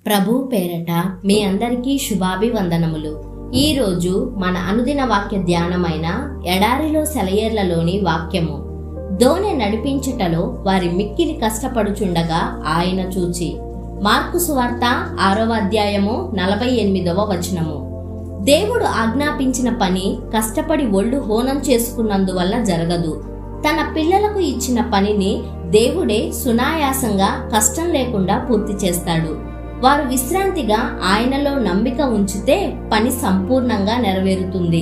ప్రభు పేరట మీ అందరికీ శుభాభివందనములు. ఈరోజు మన అనుదిన వాక్య ధ్యానమైన ఎడారిలో సెలయేర్లలోని వాక్యము. దోణె నడిపించుటలో వారి మిక్కిలి కష్టపడుచుండగా ఆయన చూచి. మార్కు సువార్త 6వ అధ్యాయము 48వ వచనము. దేవుడు ఆజ్ఞాపించిన పని కష్టపడి ఒళ్ళు హోనం చేసుకున్నందువల్ల జరగదు. తన పిల్లలకు ఇచ్చిన పనిని దేవుడే సునాయాసంగా కష్టం లేకుండా పూర్తి చేస్తాడు. వారు విశ్రాంతిగా ఆయనలో నమ్మిక ఉంచితే పని సంపూర్ణంగా నెరవేరుతుంది.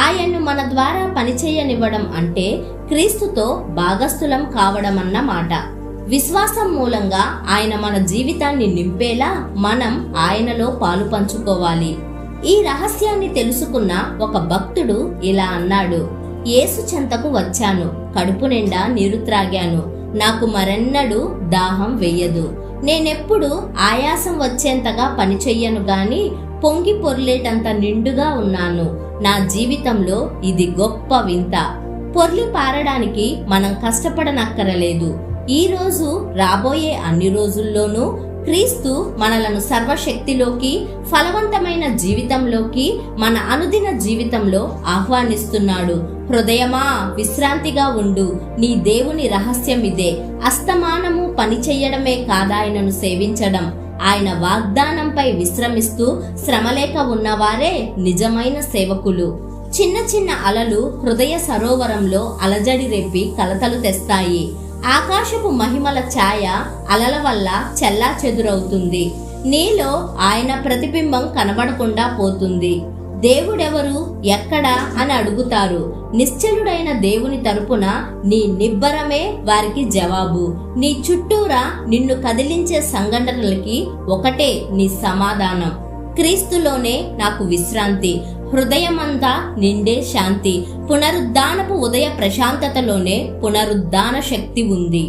ఆయన్ను మన ద్వారా పనిచేయనివ్వడం అంటే క్రీస్తుతో భాగస్థులం కావడం అన్నమాట. విశ్వాసం మూలంగా ఆయన మన జీవితాన్ని నింపేలా మనం ఆయనలో పాలు పంచుకోవాలి. ఈ రహస్యాన్ని తెలుసుకున్న ఒక భక్తుడు ఇలా అన్నాడు: యేసు చెంతకు వచ్చాను, కడుపు నిండా నీరు త్రాగాను, నాకు మరెన్నడూ దాహం వెయ్యదు. నేనెప్పుడు ఆయాసం వచ్చేంతగా పని చెయ్యను గాని పొంగి పొర్లేటంత నిండుగా ఉన్నాను. నా జీవితంలో ఇది గొప్ప వింత. పొర్లి పారడానికి మనం కష్టపడనక్కరలేదు. ఈ రోజు రాబోయే అన్ని రోజుల్లోనూ క్రీస్తు మనలను సర్వశక్తిలోకి, ఫలవంతమైన జీవితంలోకి, మన అనుదిన జీవితంలో ఆహ్వానిస్తున్నాడు. హృదయమా, విశ్రాంతిగా ఉండు. నీ దేవుని రహస్యం ఇదే. అస్తమానము పని చెయ్యడమే కాదాయనను సేవించడం. ఆయన వాగ్దానంపై విశ్రమిస్తూ శ్రమలేక ఉన్నవారే నిజమైన సేవకులు. చిన్న చిన్న అలలు హృదయ సరోవరంలో అలజడి రేపి కలతలు తెస్తాయి. ఆకాశపు మహిమల ఛాయ అలల వల్ల చెల్లా చెదురవుతుంది. నీలో ఆయన ప్రతిబింబం కనబడకుండా పోతుంది. దేవుడెవరు, ఎక్కడా అని అడుగుతారు. నిశ్చలుడైన దేవుని తరపున నీ నిబ్బరమే వారికి జవాబు. నీ చుట్టూరా నిన్ను కదిలించే సంఘటనలకి ఒకటే నీ సమాధానం: క్రీస్తులోనే నాకు విశ్రాంతి, హృదయమంతా నిండే శాంతి. పునరుద్ధానపు ఉదయ ప్రశాంతతలోనే పునరుద్ధాన శక్తి ఉంది.